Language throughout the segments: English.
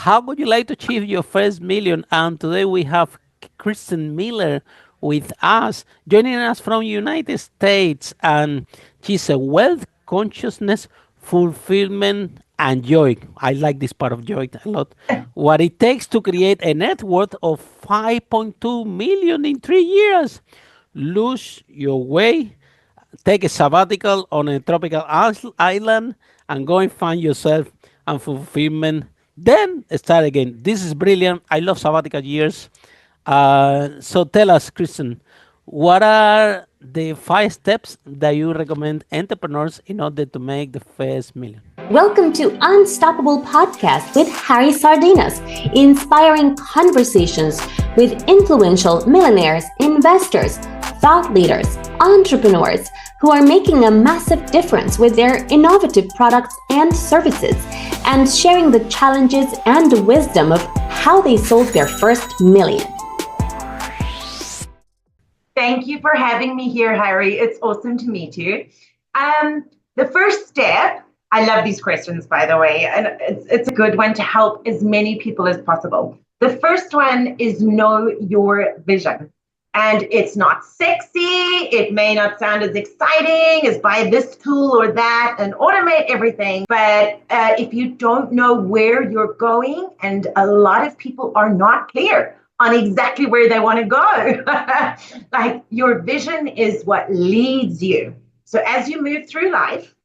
How would you like to achieve your first million? And today we have Kristen Miller with us, joining us from United States, and she's a wealth consciousness, fulfillment, and joy. I like this part of joy a lot. What it takes to create a net worth of 5.2 million in 3 years. Lose your way, take a sabbatical on a tropical island, and go and find yourself and fulfillment. Then start again. This is brilliant. I love sabbatical years. So tell us, Kristen, what are the 5 steps that you recommend entrepreneurs in order to make the first million? Welcome to Unstoppable Podcast with Harry Sardinas, inspiring conversations with influential millionaires, investors, thought leaders, entrepreneurs who are making a massive difference with their innovative products and services, and sharing the challenges and wisdom of how they sold their first million. Thank you for having me here, Harry. It's awesome to meet you. The first step, I love these questions, by the way, and it's a good one to help as many people as possible. The first one is know your vision. And it's not sexy. It may not sound as exciting as buy this tool or that and automate everything. But if you don't know where you're going, and a lot of people are not clear on exactly where they want to go, like your vision is what leads you. So as you move through life,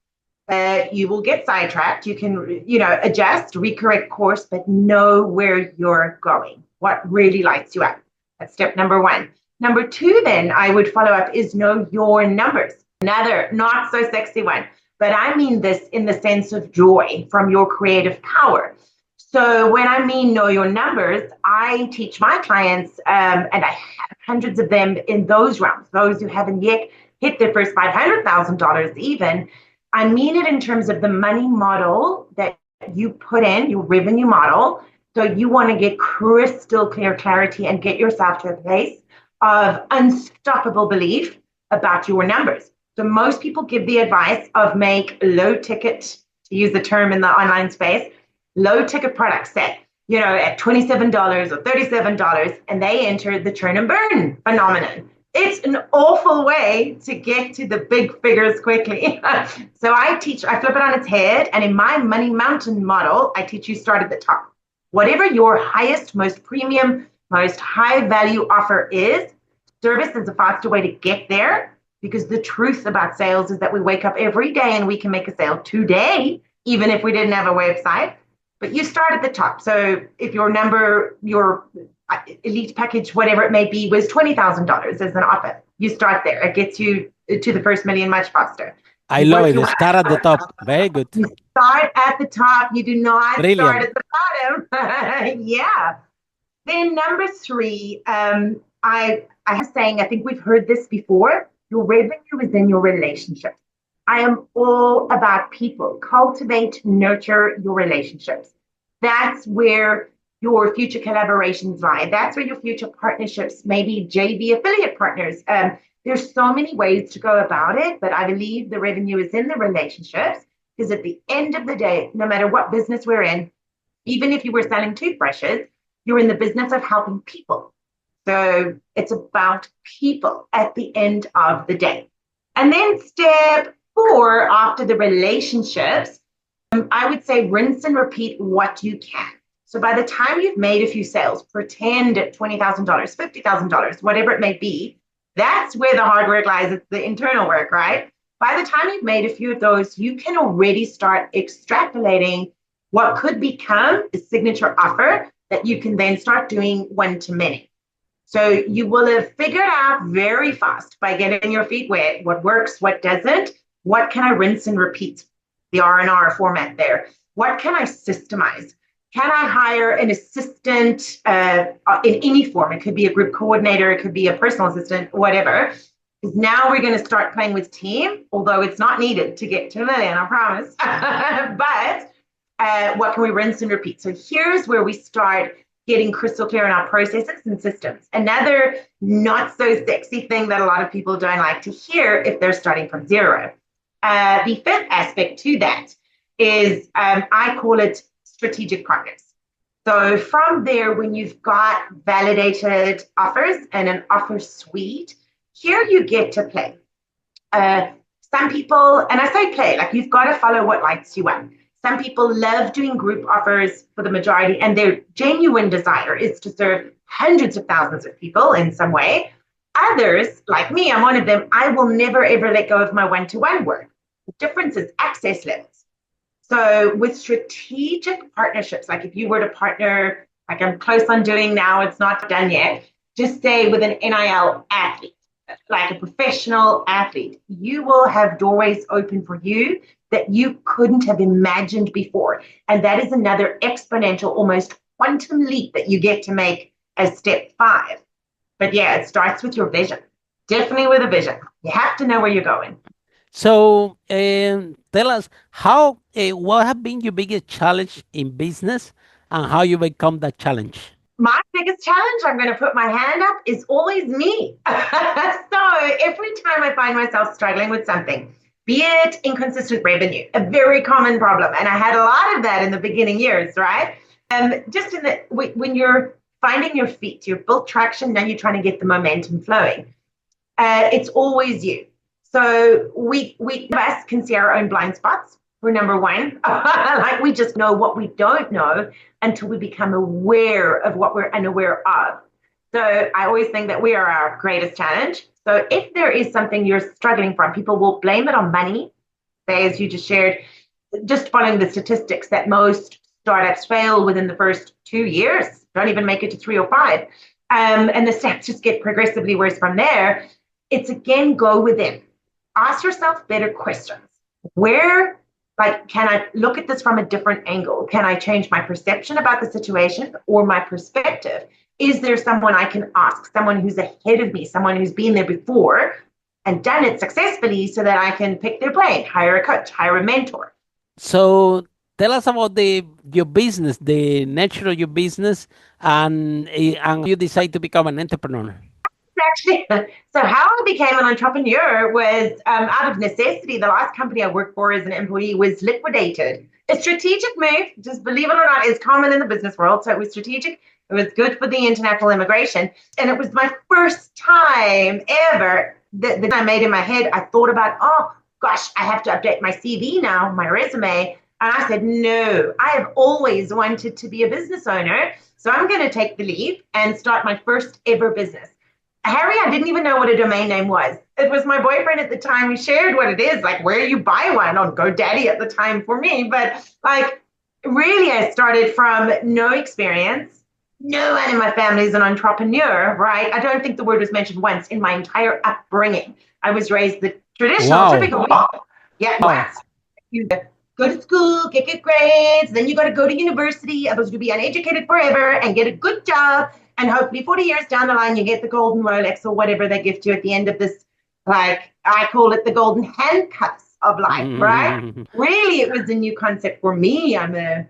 you will get sidetracked. You can, adjust, recorrect course, but know where you're going, what really lights you up. That's step number one. Number two, then I would follow up is know your numbers. Another not so sexy one, but I mean this in the sense of joy from your creative power. So when I mean know your numbers, I teach my clients, and I have hundreds of them in those realms, those who haven't yet hit their first $500,000 even. I mean it in terms of the money model that you put in, your revenue model. So you want to get crystal clear clarity and get yourself to a place of unstoppable belief about your numbers. So most people give the advice of make low ticket, to use the term in the online space, low ticket product set, at $27 or $37, and they enter the churn and burn phenomenon. It's an awful way to get to the big figures quickly. So I flip it on its head. And in my Money Mountain model, I teach you start at the top. Whatever your highest, most premium, most high value offer is, service is a faster way to get there, because the truth about sales is that we wake up every day and we can make a sale today, even if we didn't have a website. But you start at the top. So if your elite package, whatever it may be, was $20,000 as an offer, you start there. It gets you to the first million much faster. I love it. Start at the top. Very good. You start at the top. You do not Brilliant. start at the bottom. Yeah. Then number three, I have saying, I think we've heard this before, your revenue is in your relationships. I am all about people. Cultivate, nurture your relationships. That's where your future collaborations lie. That's where your future partnerships, maybe JV affiliate partners. There's so many ways to go about it, but I believe the revenue is in the relationships, because at the end of the day, no matter what business we're in, even if you were selling toothbrushes, you're in the business of helping people. So it's about people at the end of the day. And then step 4, after the relationships, I would say rinse and repeat what you can. So by the time you've made a few sales, pretend at $20,000, $50,000, whatever it may be, that's where the hard work lies. It's the internal work, right? By the time you've made a few of those, you can already start extrapolating what could become a signature offer that you can then start doing one-to-many. So you will have figured out very fast by getting your feet wet what works, what doesn't, what can I rinse and repeat, the R&R format there. What can I systemize? Can I hire an assistant in any form? It could be a group coordinator, it could be a personal assistant, whatever. Because now we're going to start playing with team, although it's not needed to get to a million, I promise. But what can we rinse and repeat? So here's where we start getting crystal clear on our processes and systems. Another not so sexy thing that a lot of people don't like to hear if they're starting from zero. The fifth aspect to that is I call it strategic partners. So from there, when you've got validated offers and an offer suite, here you get to play. Uh, some people, and I say play, like you've got to follow what lights you up. Some people love doing group offers for the majority, and their genuine desire is to serve hundreds of thousands of people in some way. Others, like me, I'm one of them, I will never ever let go of my one-to-one work. The difference is access levels. So with strategic partnerships, like if you were to partner, like I'm close on doing now, it's not done yet, just say with an NIL athlete, like a professional athlete, you will have doorways open for you that you couldn't have imagined before. And that is another exponential, almost quantum leap that you get to make as step 5. But yeah, it starts with your vision. Definitely with a vision. You have to know where you're going. So tell us what have been your biggest challenge in business and how you become that challenge? My biggest challenge, I'm going to put my hand up, is always me. So every time I find myself struggling with something, be it inconsistent revenue, a very common problem, and I had a lot of that in the beginning years, right? Just in the when you're finding your feet, you've built traction, now you're trying to get the momentum flowing. It's always you. So we of us can see our own blind spots. We're number one. Like we just know what we don't know until we become aware of what we're unaware of. So I always think that we are our greatest challenge. So if there is something you're struggling from, people will blame it on money. Say, as you just shared, just following the statistics that most startups fail within the first 2 years, don't even make it to 3 or 5. And the stats just get progressively worse from there. It's again, go within. Ask yourself better questions. Where, like, can I look at this from a different angle? Can I change my perception about the situation or my perspective? Is there someone I can ask, someone who's ahead of me, someone who's been there before and done it successfully so that I can pick their brain, hire a coach, hire a mentor? So tell us about your business, the nature of your business, and you decide to become an entrepreneur. Actually, so how I became an entrepreneur was out of necessity. The last company I worked for as an employee was liquidated. A strategic move, just believe it or not, is common in the business world. So it was strategic. It was good for the international immigration. And it was my first time ever that I made in my head. I thought about, oh, gosh, I have to update my CV now, my resume. And I said, no, I have always wanted to be a business owner. So I'm going to take the leap and start my first ever business. Harry, I didn't even know what a domain name was. It was my boyfriend at the time who shared what it is, like where you buy one on GoDaddy at the time for me. But like, really, I started from no experience. No one in my family is an entrepreneur, right? I don't think the word was mentioned once in my entire upbringing. I was raised the traditional, Wow. typical. Yeah, Wow. you go to school, get good grades, then you got to go to university, otherwise you'll be uneducated forever and get a good job. And hopefully 40 years down the line, you get the golden Rolex or whatever they gift you at the end of this, like I call it the golden handcuffs of life, right? Really, it was a new concept for me. I'm a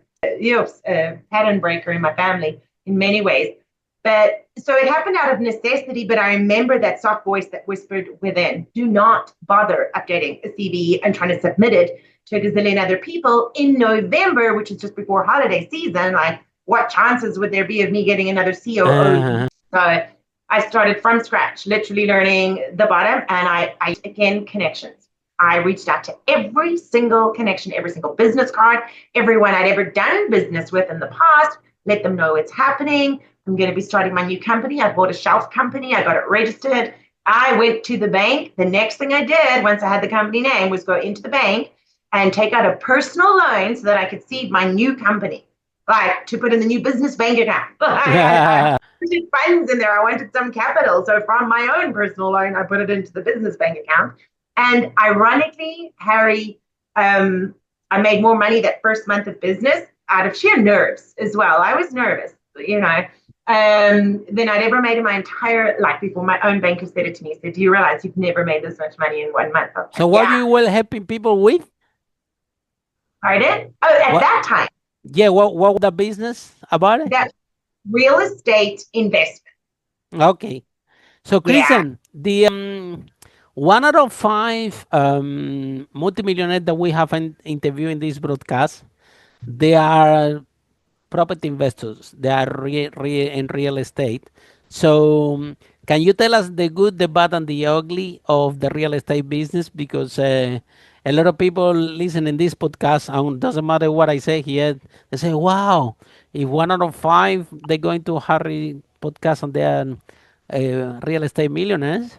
pattern breaker in my family in many ways. But so it happened out of necessity, but I remember that soft voice that whispered within, do not bother updating a CV and trying to submit it to a gazillion other people in November, which is just before holiday season. Like, what chances would there be of me getting another COO? So I started from scratch, literally learning the bottom. And I again, connections. I reached out to every single connection, every single business card, everyone I'd ever done business with in the past, let them know it's happening. I'm going to be starting my new company. I bought a shelf company. I got it registered. I went to the bank. The next thing I did once I had the company name was go into the bank and take out a personal loan so that I could seed my new company, like to put in the new business bank account. I wanted funds in there. I wanted some capital. So from my own personal loan, I put it into the business bank account. And ironically, Harry, I made more money that first month of business out of sheer nerves as well. I was nervous, than I'd ever made in my entire life before. My own banker said it to me. Said, "Do you realize you've never made this much money in 1 month?" So what you were helping people with? Pardon? Oh, at that time. Yeah, what was the business about it? That real estate investment. Okay. So Kristen, the 1 out of 5 multimillionaires that we have interviewed in this broadcast, they are property investors. They are in real estate. So, can you tell us the good, the bad, and the ugly of the real estate business? Because a lot of people listening this podcast, and doesn't matter what I say here, they say, "Wow, if 1 out of 5 they're going to Harry podcast and they are real estate millionaires."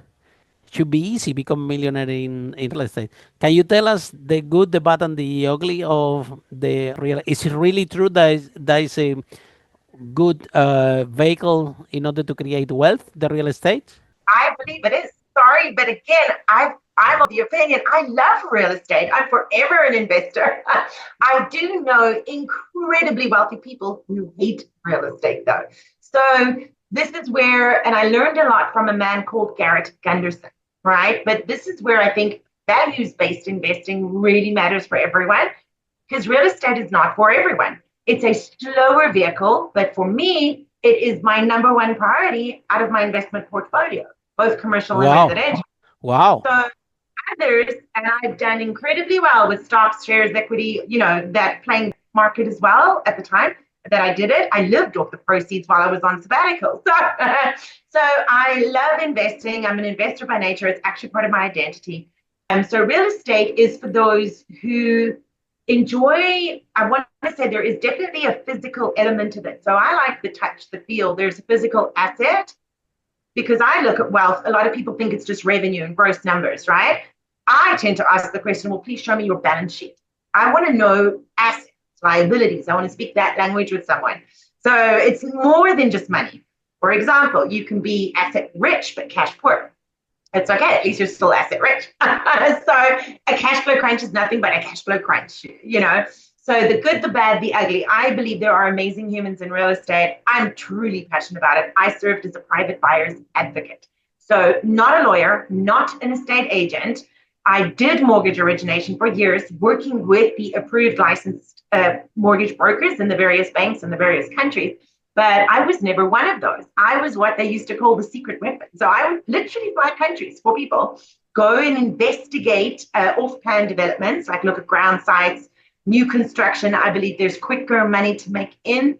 Should be easy become a millionaire in real estate. Can you tell us the good, the bad, and the ugly of the real? Is it really true that that is a good vehicle in order to create wealth, the real estate? I believe it is. Sorry, but again, I'm of the opinion I love real estate. I'm forever an investor. I do know incredibly wealthy people who hate real estate, though. So this is where, and I learned a lot from a man called Garrett Gunderson, right? But this is where I think values-based investing really matters for everyone, because real estate is not for everyone. It's a slower vehicle, but for me, it is my number one priority out of my investment portfolio, both commercial and Wow. residential. Wow. So others, and I've done incredibly well with stocks, shares, equity, that playing market as well at the time that I did it. I lived off the proceeds while I was on sabbatical. So I love investing. I'm an investor by nature. It's actually part of my identity. So real estate is for those who enjoy, I want to say there is definitely a physical element of it. So I like the touch, the feel. There's a physical asset because I look at wealth. A lot of people think it's just revenue and gross numbers, right? I tend to ask the question, well, please show me your balance sheet. I want to know assets, liabilities. I want to speak that language with someone. So it's more than just money. For example, you can be asset rich, but cash poor. It's okay. At least you're still asset rich. So a cash flow crunch is nothing but a cash flow crunch. So the good, the bad, the ugly. I believe there are amazing humans in real estate. I'm truly passionate about it. I served as a private buyer's advocate. So not a lawyer, not an estate agent. I did mortgage origination for years, working with the approved licensed mortgage brokers in the various banks in the various countries. But I was never one of those. I was what they used to call the secret weapon. So I would literally fly countries for people, go and investigate off-plan developments, like look at ground sites, new construction. I believe there's quicker money to make in.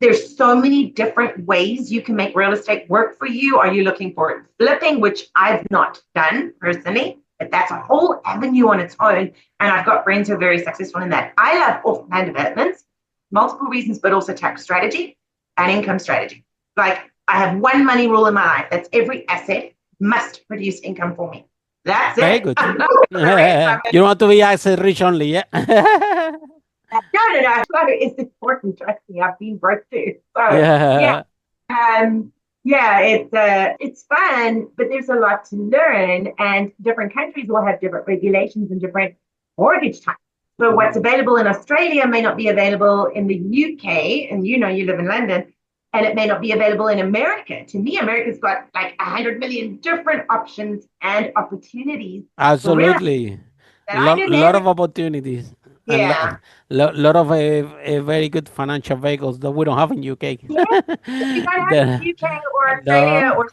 There's so many different ways you can make real estate work for you. Are you looking for flipping, which I've not done personally, but that's a whole avenue on its own. And I've got friends who are very successful in that. I love off-plan developments, multiple reasons, but also tax strategy and income strategy. Like I have one money rule in my life. That's every asset must produce income for me. That's Very it. good. You don't want to be asset rich only, yeah? No. It's important. Trust me, I've been broke too. So yeah, Yeah. it's fun, but there's a lot to learn, and different countries will have different regulations and different mortgage types. So what's available in Australia may not be available in the UK, and you live in London, and it may not be available in America. To me, America's got like 100 million different options and opportunities for real estate Absolutely. that I didn't Lot ever. of opportunities and Yeah. lot of very good financial vehicles that we don't have in UK. Yeah. You don't have The, UK or Australia no. or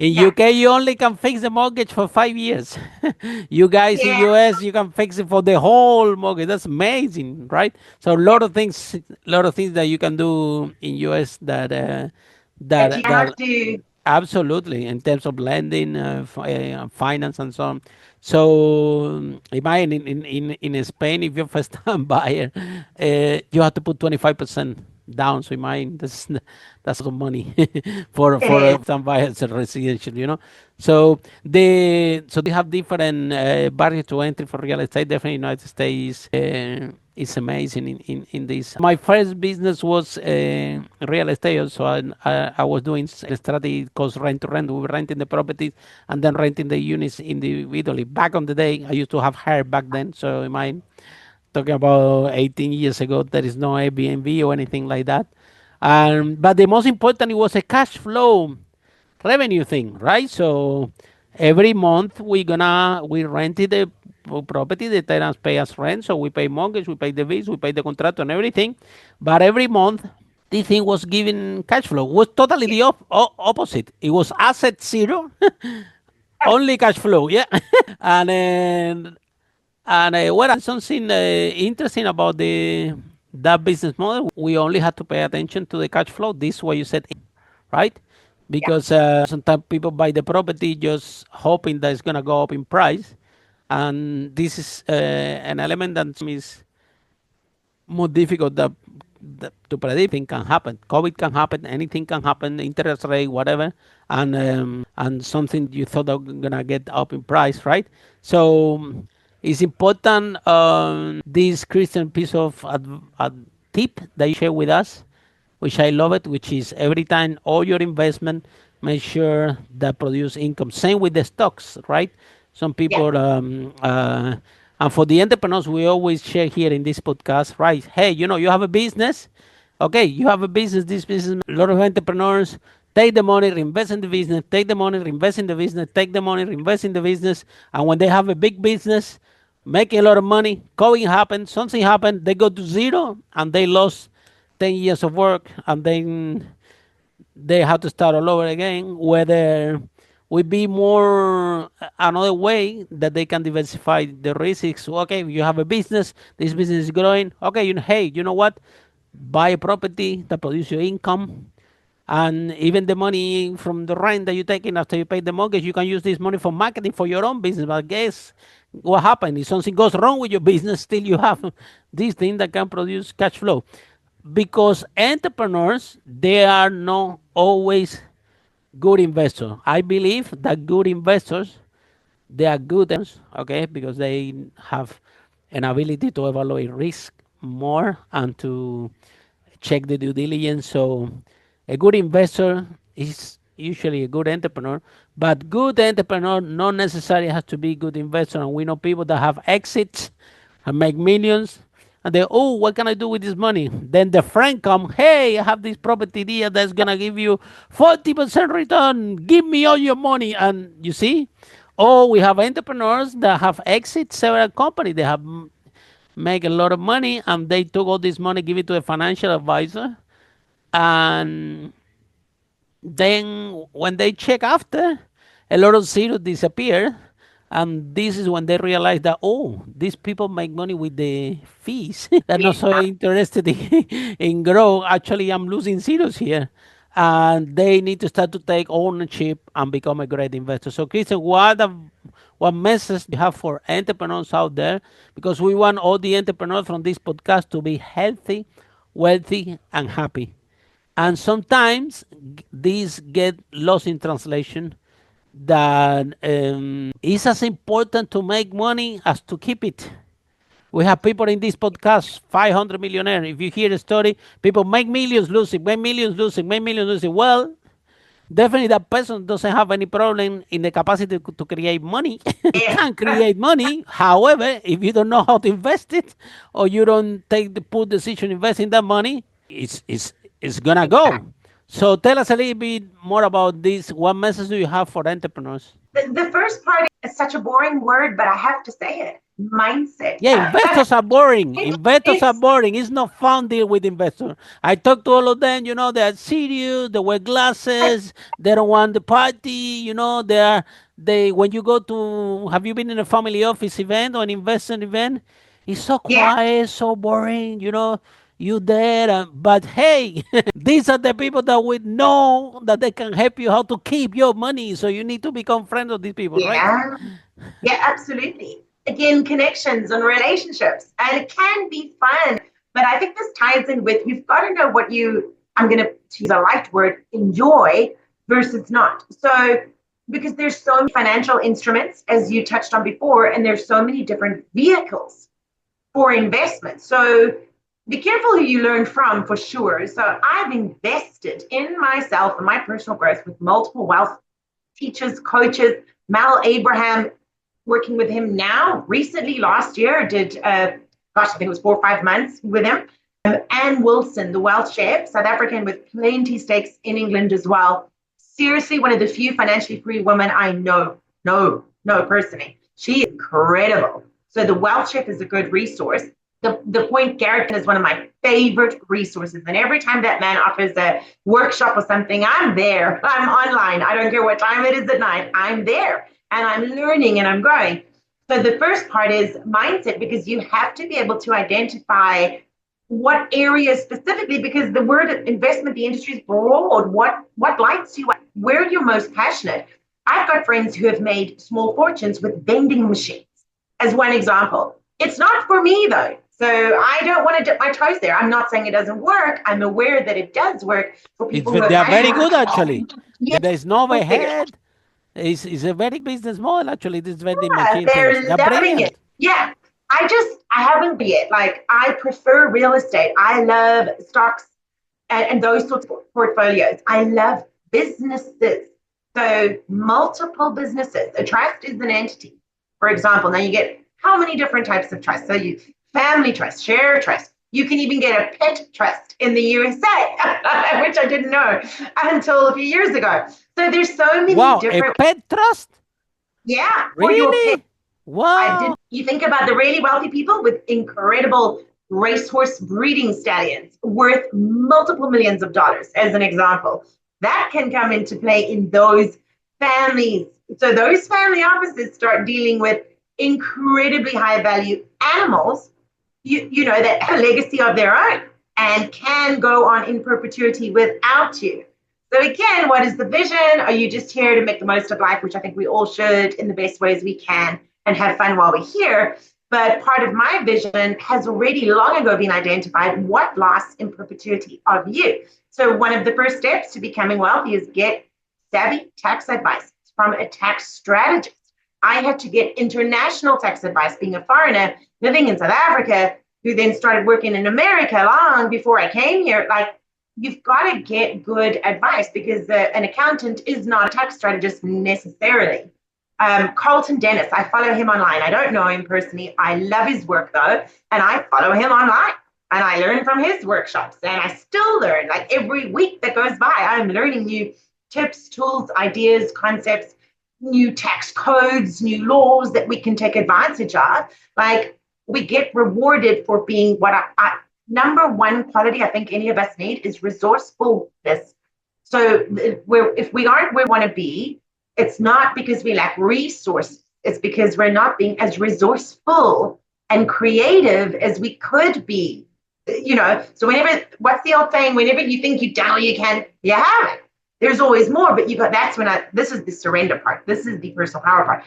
In yeah. UK, you only can fix the mortgage for 5 years. You guys in Yeah. US, you can fix it for the whole mortgage. That's amazing, right? So lot of things that you can do in US that That you cannot that do. absolutely in terms of lending, finance, and so on. So imagine in Spain, if you're first time buyer, you have to put 25% down. So imagine that's a lot of money It for is. a first time buyer as a residential. So they have different barriers to entry for real estate. Definitely, United States is amazing in this. My first business was real estate. So I was doing a strategy called rent to rent. We were renting the properties and then renting the units individually. Back on the day, I used to have hair back then. So imagine talking about 18 years ago, there is no Airbnb or anything like that. But the most important, it was a cash flow revenue thing, right? So every month we rented the property, the tenants pay us rent, so we pay mortgage, we pay the bills, we pay the contract and everything. But every month this thing was giving cash flow. It was totally the opposite. It was asset zero, only cash flow, yeah. And what something interesting about that business model, we only had to pay attention to the cash flow. This is what you said, right? Yeah. Because sometimes people buy the property just hoping that it's going to go up in price. And this is an element that is more difficult to predict. Anything can happen. COVID can happen. Anything can happen. Interest rate, whatever, and something you thought are gonna get up in price, right? So it's important. This Christian piece of tip that you share with us, which I love it, which is every time all your investment, make sure that produce income. Same with the stocks, right? Some Yeah. people, and for the entrepreneurs, we always share here in this podcast, right? Hey, you have a business. Okay, you have a business, this business, a lot of entrepreneurs take the money, reinvest in the business, take the money, reinvest in the business, take the money, reinvest in the business. And when they have a big business, making a lot of money, COVID happened, something happened, they go to zero and they lost 10 years of work, and then they have to start all over again. Whether would be more another way that they can diversify the risks. Okay, you have a business, this business is growing. Okay, hey, you know what? Buy a property that produces your income, and even the money from the rent that you take in after you pay the mortgage, you can use this money for marketing for your own business. But guess what happens? If something goes wrong with your business, still you have this thing that can produce cash flow. Because entrepreneurs, they are not always good investors. I believe that good investors, they are good, okay, because they have an ability to evaluate risk more and to check the due diligence. So a good investor is usually a good entrepreneur, but good entrepreneur not necessarily has to be good investor. And we know people that have exits and make millions. And they, oh, what can I do with this money? Then the friend come, hey, I have this property deal that's gonna give you 40% return. Give me all your money. And you see, oh, we have entrepreneurs that have exit several companies. They have make a lot of money, and they took all this money, give it to a financial advisor, and then when they check after, a lot of zeros disappear, and this is when they realize that, oh, these people make money with the fees. They're not so interested in grow. Actually, I'm losing zeros here, and they need to start to take ownership and become a great investor. So, Christian, what message do you have for entrepreneurs out there? Because we want all the entrepreneurs from this podcast to be healthy, wealthy, and happy. And sometimes these get lost in translation, that it's as important to make money as to keep it. We have people in this podcast, 500 millionaire. If you hear the story, people make millions losing, make millions losing, make millions losing. Well, definitely that person doesn't have any problem in the capacity to create money. Yeah. Can create money. However, if you don't know how to invest it, or you don't take the poor decision investing that money, it's gonna go. So tell us a little bit more about this. What message do you have for entrepreneurs? The first part is such a boring word, but I have to say it. Mindset. Yeah, investors are boring. Investors are It's boring. It's not fun deal with investors. I talk to all of them. They're serious. They wear glasses. They don't want the party. They when you go to, have you been in a family office event or an investment event? It's so yeah, quiet, so boring. You there, but hey, these are the people that would know that they can help you how to keep your money. So you need to become friends of these people, right? yeah, yeah, absolutely. Again, connections and relationships, and it can be fun. But I think this ties in with you've got to know what I'm going to use a light word, enjoy versus not. So because there's so many financial instruments, as you touched on before, and there's so many different vehicles for investment. So be careful who you learn from, for sure. So I've invested in myself and my personal growth with multiple wealth teachers, coaches. Mal Abraham, working with him now, recently last year, did, I think it was 4 or 5 months with him. Anne Wilson, the wealth chef, South African with plenty stakes in England as well. Seriously, one of the few financially free women I know personally. She is incredible. So the wealth chef is a good resource. The Point Garrett is one of my favorite resources. And every time that man offers a workshop or something, I'm there. I'm online. I don't care what time it is at night. I'm there and I'm learning and I'm growing. So the first part is mindset, because you have to be able to identify what areas specifically, because the word investment, the industry is broad. What lights you up? Where you're most passionate. I've got friends who have made small fortunes with vending machines, as one example. It's not for me though. So I don't want to dip my toes there. I'm not saying it doesn't work. I'm aware that it does work for people who They have are very passion. good actually. Yeah, There is no go figure. overhead. It's a very business model actually. This vending machine things. They're They're loving it. brilliant. Yeah. I haven't yet. Like, I prefer real estate. I love stocks and those sorts of portfolios. I love businesses. So, multiple businesses. A trust is an entity. For example, now you get how many different types of trust? So, you family trust, share trust. You can even get a pet trust in the USA, which I didn't know until a few years ago. So, there's so many Wow, a different, pet trust? yeah, for your pet. Really? I Wow. did. You think about the really wealthy people with incredible racehorse breeding stallions worth multiple millions of dollars, as an example. That can come into play in those families. So those family offices start dealing with incredibly high value animals, that have a legacy of their own and can go on in perpetuity without you. So again, what is the vision? Are you just here to make the most of life, which I think we all should in the best ways we can and have fun while we're here? But part of my vision has already long ago been identified what lasts in perpetuity of you. So one of the first steps to becoming wealthy is get savvy tax advice from a tax strategist. I had to get international tax advice being a foreigner living in South Africa, who then started working in America long before I came here. Like, you've got to get good advice because an accountant is not a tax strategist necessarily. Carlton Dennis, I follow him online. I don't know him personally. I love his work though, and I follow him online. And I learn from his workshops, and I still learn. Like, every week that goes by, I'm learning new tips, tools, ideas, concepts, new tax codes, new laws that we can take advantage of. Like, we get rewarded for being what number one quality I think any of us need is resourcefulness. So if we aren't where we want to be, it's not because we lack resources. It's because we're not being as resourceful and creative as we could be. So what's the old saying? Whenever you think you've done all you can, you haven't. There's always more, but this is the surrender part. This is the personal power part.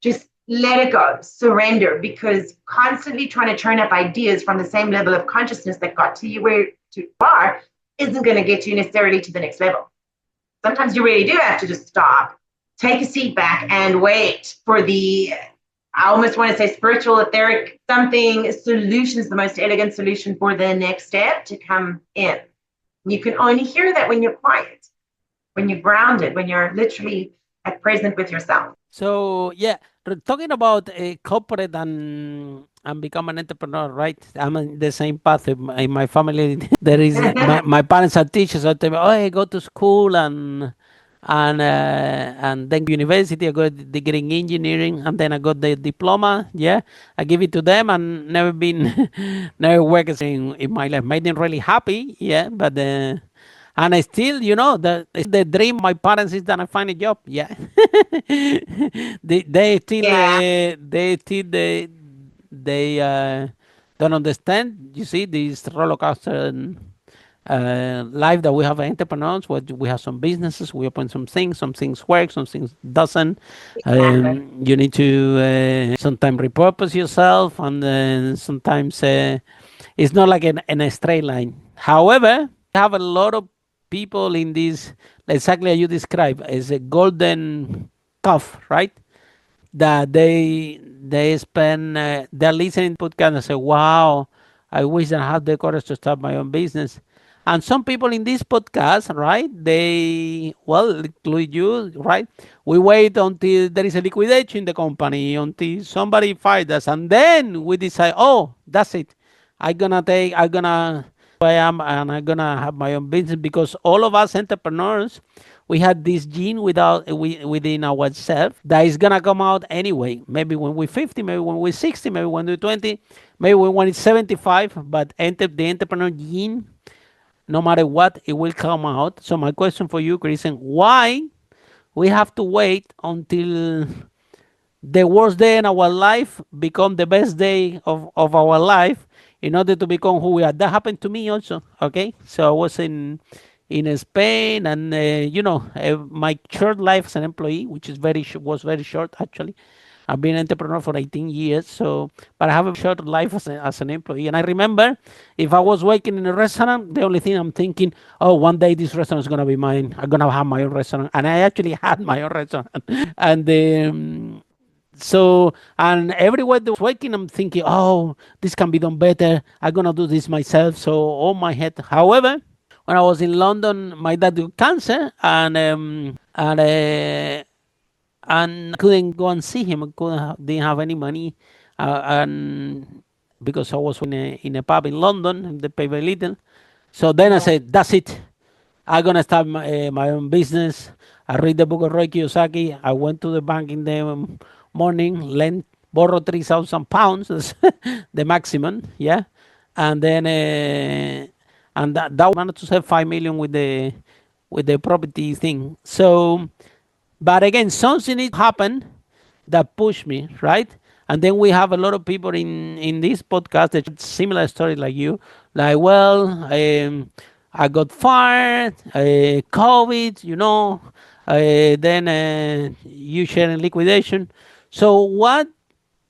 Just let it go, surrender, because constantly trying to turn up ideas from the same level of consciousness that got to you where you are isn't going to get you necessarily to the next level. Sometimes you really do have to just stop, take a seat back, and wait for I almost want to say spiritual, etheric, something solutions, the most elegant solution for the next step to come in. You can only hear that when you're quiet, when you're grounded, when you're literally at present with yourself. So yeah, talking about a corporate and become an entrepreneur, right? I'm in the same path. In my family, there is my parents are teachers. So they tell me, oh, I go to school and then university. I got a degree in engineering, and then I got the diploma. Yeah, I give it to them, and never been, never worked in my life. Made them really happy. Yeah, but. And I still, the dream of my parents is that I find a job. Yeah, they still, Yeah, don't understand. You see, this roller coaster life that we have as entrepreneurs. Where we have some businesses, we open some things work, some things doesn't. exactly. You need to sometimes repurpose yourself, and sometimes it's not like in a straight line. However, we have a lot of people in this, exactly as you describe, as a golden cuff, right? That they spend, they're listening to podcast and say, wow, I wish I had the courage to start my own business. And some people in this podcast, right, they, well, include you, right, we wait until there is a liquidation in the company, until somebody fires us, and then we decide, oh, that's it, I'm gonna I am, and I'm gonna have my own business, because all of us entrepreneurs, we had this gene within ourselves that is gonna come out anyway. Maybe when we're 50, maybe when we're 60, maybe when we're 20, maybe when we're 75. But the entrepreneur gene, no matter what, it will come out. So my question for you, Kristen, why we have to wait until the worst day in our life become the best day of our life in order to become who we are. That happened to me also. Okay, so I was in Spain, and my short life as an employee, which is was very short actually. I've been an entrepreneur for 18 years, so but I have a short life as an employee. And I remember, if I was working in a restaurant, the only thing I'm thinking, oh, one day this restaurant is gonna be mine. I'm gonna have my own restaurant, and I actually had my own restaurant. And so, and everywhere that I was working, I'm thinking, oh, this can be done better. I'm gonna do this myself. So, all my head. However, when I was in London, my dad got cancer, and couldn't go and see him. I didn't have any money, and because I was in a pub in London, they pay very little. So then I Yeah. said, that's it. I'm gonna start my own business. I read the book of Roy Kiyosaki. I went to the bank in the morning, borrowed £3,000, that's the maximum, yeah, and then and that managed to save 5 million with the property thing. So, but again, something needs to happen that pushed me, right? And then we have a lot of people in this podcast that similar story like you, like, well, I got fired, COVID, then you sharing liquidation. So, what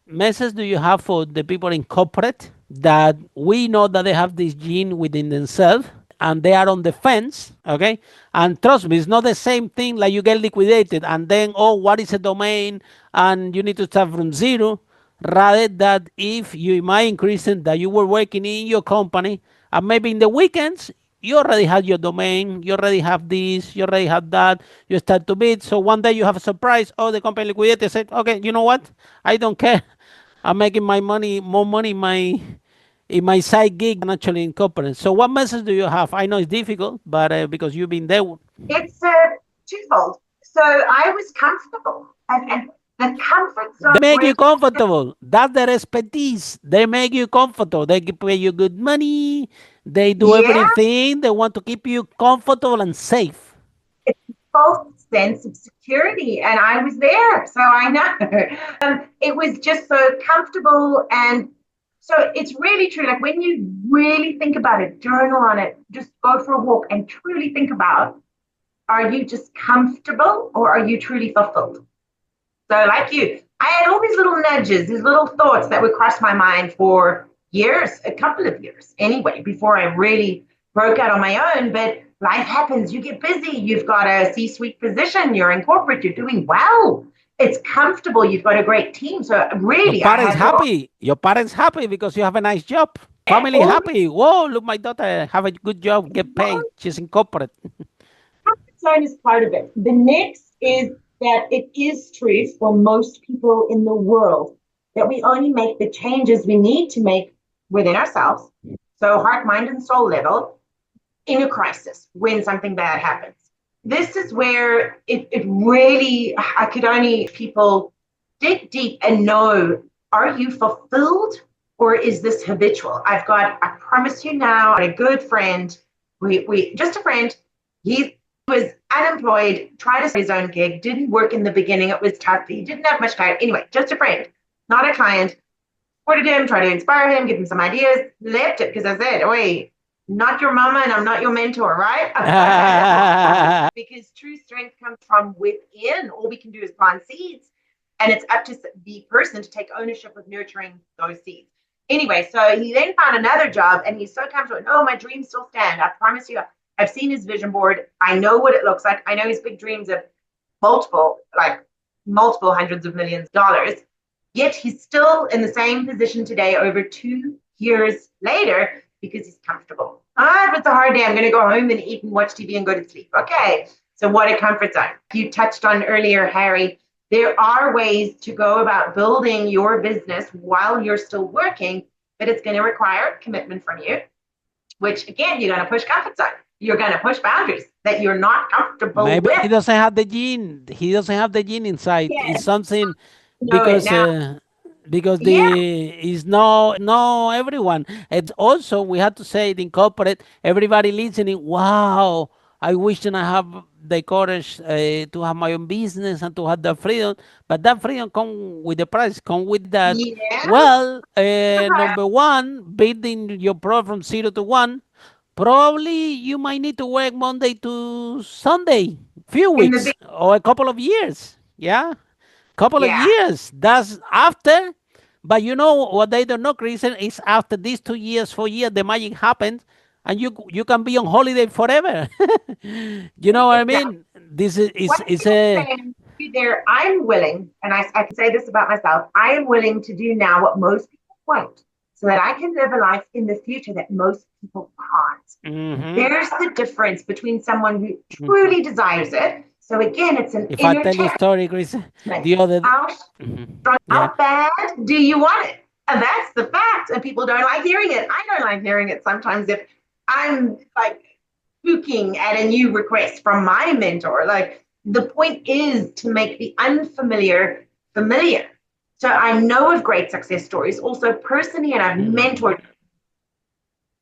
message do you have for the people in corporate that we know that they have this gene within themselves and they are on the fence, okay? And trust me, it's not the same thing like you get liquidated and then, oh, what is a domain? And you need to start from zero. Rather that if you might increase it, that you were working in your company and maybe in the weekends, you already had your domain, you already have this, you already have that, you start to bid. So one day you have a surprise, oh, the company liquidated, said, okay, you know what? I don't care. I'm making my money, more money in my side gig than actually in corporate. So what message do you have? I know it's difficult, but because you've been there. It's twofold. So I was comfortable, and the comfort They zone make you where, comfortable. That's their expertise. They make you comfortable. They pay you good money. They do yeah, everything. They want to keep you comfortable and safe. it's a false sense of security. And I was there, so I know. It was just so comfortable. And so it's really true. Like when you really think about it, journal on it, just go for a walk and truly think about, are you just comfortable or are you truly fulfilled? So, like you, I had all these little nudges, these little thoughts that would cross my mind for years, a couple of years anyway, before I really broke out on my own. But life happens, you get busy, you've got a C suite position, you're in corporate, you're doing well, it's comfortable, you've got a great team. So, Your really, I parents had no, happy. Your parents happy because you have a nice job. Family all happy. Whoa, look, my daughter have a good job, get paid. She's in corporate. comfort zone is part of it. The next is that it is true for most people in the world that we only make the changes we need to make within ourselves. So, heart, mind, and soul level in a crisis when something bad happens. This is where it really, I could only people dig deep and know, are you fulfilled or is this habitual? I promise you now, a good friend, we just a friend, he was unemployed, tried to start his own gig, didn't work in the beginning. It was tough. He didn't have much time. Anyway, just a friend, not a client. Supported him, tried to inspire him, give him some ideas, left it because I said, wait, not your mama and I'm not your mentor, right? Because true strength comes from within. All we can do is plant seeds, and it's up to the person to take ownership of nurturing those seeds. Anyway, so he then found another job and he's so comfortable. No, my dreams still stand. I promise you, I've seen his vision board. I know what it looks like. I know his big dreams of multiple, like multiple hundreds of millions of dollars. Yet he's still in the same position today, over 2 years later, because he's comfortable. If it's a hard day, I'm going to go home and eat and watch TV and go to sleep. Okay. So what a comfort zone. You touched on earlier, Harry, there are ways to go about building your business while you're still working, but it's going to require commitment from you, which again, you're going to push comfort zone. You're going to push boundaries that you're not comfortable Maybe he with. doesn't have the gene. He doesn't have the gene inside. It's Yes, something know it because now. Yeah, is no everyone. It's also we have to say it in corporate. Everybody listening. Wow, I wish that I have the courage to have my own business and to have the freedom. But that freedom come with the price, come with that. Yeah. Well, Right. number one, building your product from 0 to 1. Probably you might need to work Monday to Sunday, few In the weeks or a couple of years. Yeah, couple of yeah. years. That's after. But you know what they don't know, Christian, is after these 2 years, 4 years, the magic happens, and you can be on holiday forever. You know what I Exactly. mean? This is What is you're a saying there, I'm willing, and I can say this about myself, I am willing to do now what most people won't, so that I can live a life in the future that most people can't. mhm, There's the difference between someone who mhm. truly desires it. So again, it's an If I inner tell you a test. story, Christian, Like, the other, how mhm, yeah. how bad do you want it? And that's the fact. And people don't like hearing it. I don't like hearing it sometimes if I'm like spooking at a new request from my mentor. Like the point is to make the unfamiliar familiar. So I know of great success stories also personally, and I've mentored Mhm.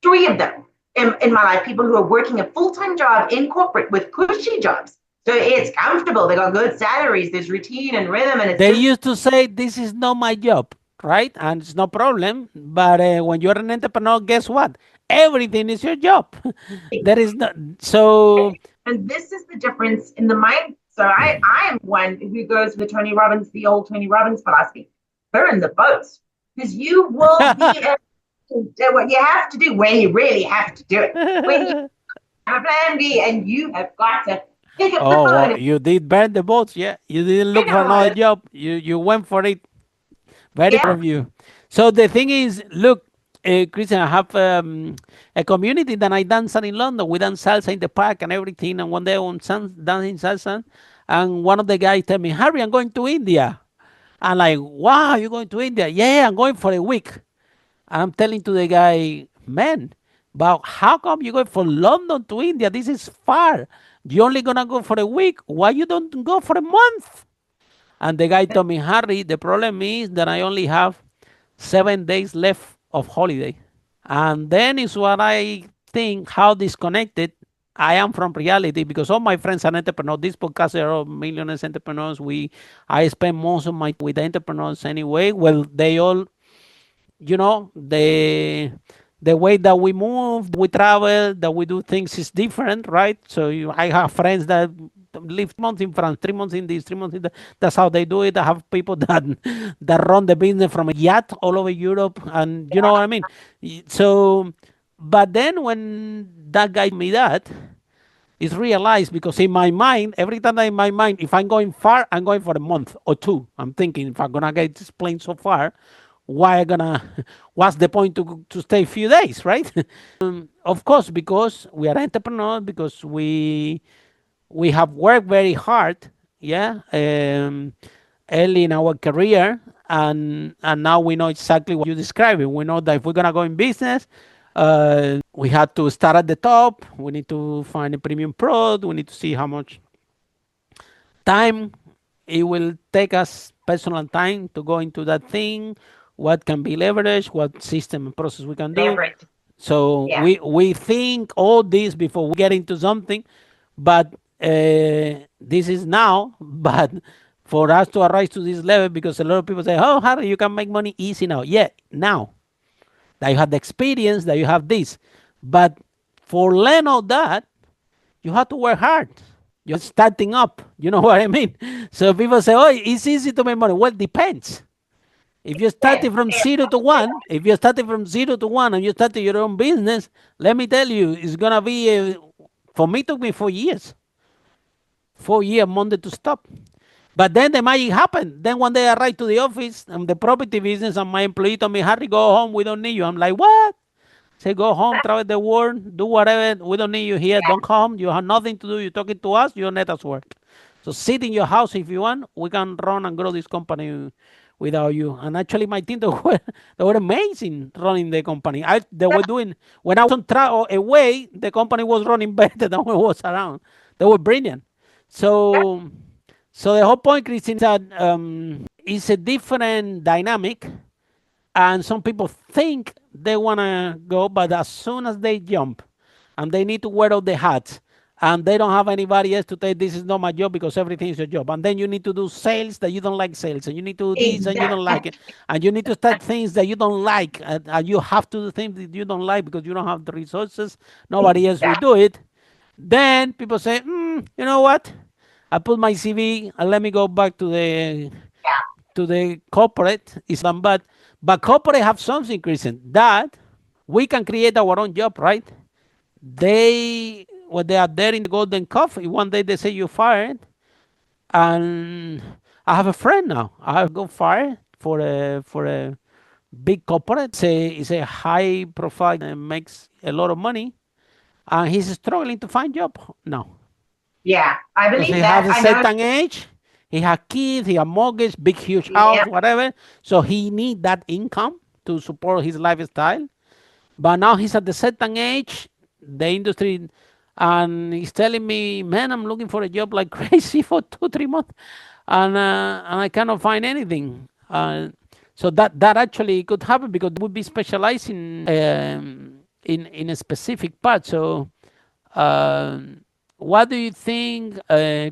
3 of them in my life, people who are working a full-time job in corporate with cushy jobs. So it's comfortable. They got good salaries. There's routine and rhythm, and it's They just used to say, "This is not my job," right? And it's no problem. But when you're an entrepreneur, guess what? Everything is your job. There is no so. and this is the difference in the mind. So I am one who goes with Tony Robbins, the old Tony Robbins philosophy. Burn the boats because you will be what you have to do when you really have to do it. When you have a plan B and you have got to pick up the Oh phone well, and you did burn the boats, yeah. You didn't you look for another know, job. You went for it. Very yeah, proud of you. So the thing is, look, Christian, I have a community that I dance in London. We dance salsa in the park and everything. And one day I was dancing salsa, and one of the guys tell me, "Harry, I'm going to India." I'm like, "Wow, you're going to India?" Yeah, I'm going for a week. And I'm telling to the guy, "Man, but how come you going from London to India? This is far. You only gonna go for a week. Why you don't go for a month?" And the guy told me, "Harry, the problem is that I only have 7 days left of holiday." And then is what I think how disconnected I am from reality, because all my friends are entrepreneurs. This podcast are all millionaires entrepreneurs. I spend most of my with the entrepreneurs anyway. Well, they all, the way that we move, we travel, that we do things is different, right? So I have friends that live 3 months in France, 3 months in this, 3 months in that. That's how they do it. I have people that run the business from a yacht all over Europe, and you know what I mean. So, but then when that guy told me that, it's realized, because in my mind, every time in my mind, if I'm going far, I'm going for a month or two. I'm thinking, if I'm gonna get this plane so far, why I gonna? What's the point to stay a few days, right? Of course, because we are entrepreneurs, because we have worked very hard, yeah, early in our career, and now we know exactly what you described. We know that if we're gonna go in business, we had to start at the top. We need to find a premium product. We need to see how much time it will take us, personal time, to go into that thing. What can be leveraged? What system and process we can do? leverage. So Yeah. we think all this before we get into something, but this is now. But for us to arise to this level, because a lot of people say, "Oh, Harry, you can make money easy now." Yeah, now that you have the experience, that you have this, but for learn all that, you have to work hard. You're starting up. You know what I mean? So people say, "Oh, it's easy to make money." Well, depends. If you started Then, from 0 to 1, if you started from 0 to 1 and you started your own business, let me tell you, it's gonna be for me, it took me 4 years, 4 year Monday to stop. But then the magic happened. Then one day I arrived to the office, I'm the property business, and my employee told me, "Harry, go home. We don't need you." I'm like, "What?" Say, "Go home, travel the world, do whatever. We don't need you here. Don't come. You have nothing to do. You're talking to us. You don't let us work. So sit in your house if you want. We can run and grow this company without you." And actually, my team, they were amazing running the company. They were doing, when I was on travel away, the company was running better than when I was around. They were brilliant. So, so the whole point, Christine, is that it's a different dynamic, and some people think they want to go, but as soon as they jump and they need to wear all the hats, and they don't have anybody else to tell this is not my job because everything is your job. And then you need to do sales that you don't like sales, and you need to do this and you don't like Exactly. it, and you need to start things that you don't like, and you have to do things that you don't like because you don't have the resources. Nobody else will Exactly. do it. Then people say, you know what? I put my CV and let me go back to the corporate. It's done bad, but corporate have something, Christian, that we can create our own job, right? They when they are there in the golden coffee, one day they say you fired, and I have a friend now. I got fired for a big corporate. It's a high profile makes a lot of money, and he's struggling to find job now Yeah, I because he believe has that. a I know. certain age. He has kids. He has mortgage, big huge house, Yeah, whatever. So he need that income to support his lifestyle. But now he's at the certain age, the industry, and he's telling me, man, I'm looking for a job like crazy for 2, 3 months, and I cannot find anything. So that actually could happen because they would be specializing in a specific part. So, what do you think,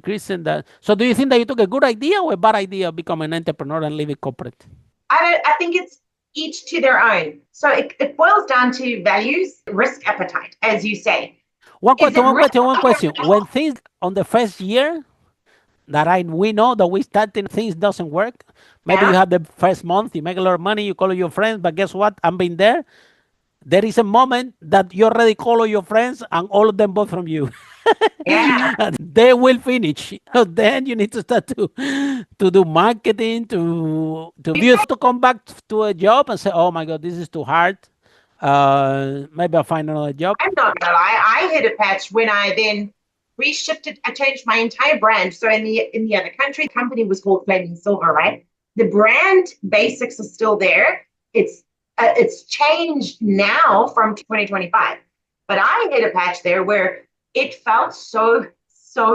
Kristen? Do you think that you took a good idea or a bad idea of becoming an entrepreneur and leave it corporate? I think it's each to their own. So it boils down to values, risk appetite, as you say. One Is question, it one risk? question, one question. When things on the first year that we know that we starting things doesn't work. Maybe you Yeah, have the first month, you make a lot of money, you call your friends, but guess what? I'm being there. There is a moment that you already call all your friends and all of them bought from you. yeah. They will finish. Then you need to start to do marketing to you to come back to a job and say, oh my god, this is too hard. Maybe I'll find another job. I'm not gonna lie. I hit a patch when I then reshifted. I changed my entire brand. So in the other country, the company was called Flaming Silver, right? The brand basics are still there. It's changed now from 2025, but I hit a patch there where it felt so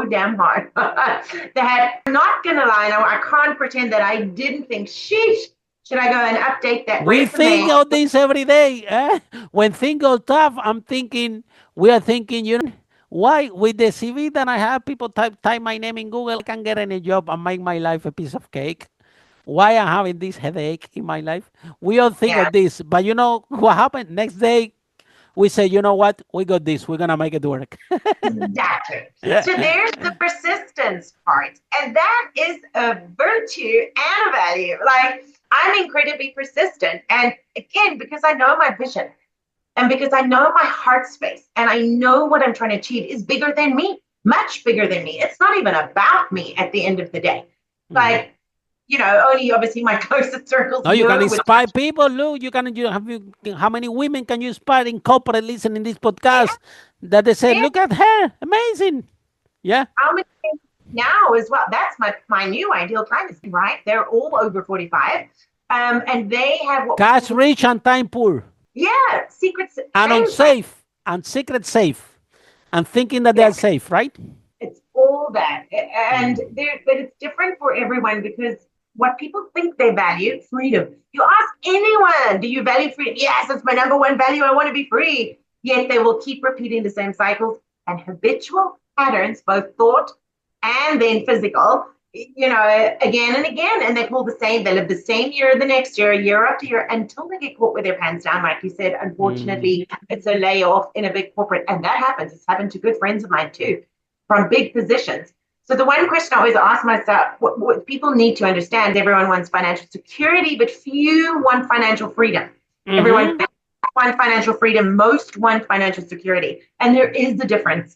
damn hard that I'm not gonna lie. Now I can't pretend that I didn't think, sheesh, should I go and update that We think resume? of this every day. Eh? When things go tough, we are thinking, why with the CV that I have, people type my name in Google, I can get any job and make my life a piece of cake. Why I'm having this headache in my life? We all think Yeah, of this, but you know what happened? Next day, we say, you know what? We got this. We're gonna make it work. exactly. Yeah. So there's the persistence part, and that is a virtue and a value. Like I'm incredibly persistent, and again, because I know my vision, and because I know my heart space, and I know what I'm trying to achieve is bigger than me, much bigger than me. It's not even about me at the end of the day. Mhm. Like, only obviously my closest circles No, you can know, which inspire people. Look, how many women can you inspire in corporate listening this yeah, podcast that they say, yeah, look at her, amazing. Yeah. how many now as well. That's my new ideal client is right. They're all over 45. And they have what we Cash call, rich and time poor secrets and and science. unsafe and secret safe and thinking that they Yeah, are safe, right? it's all that. And Mm. but it's different for everyone because what people think they value, freedom. You ask anyone, do you value freedom? Yes, it's my number one value. I want to be free. Yet they will keep repeating the same cycles and habitual patterns, both thought and then physical, again and again. And they call they live the same year the next year after year, until they get caught with their pants down. Like you said, Mm. unfortunately, it's a layoff in a big corporate. And that happens. It's happened to good friends of mine too, from big positions. So the one question I always ask myself, what people need to understand, everyone wants financial security, but few want financial freedom. Everyone Mm-hmm. wants financial freedom, most want financial security. And there is a difference.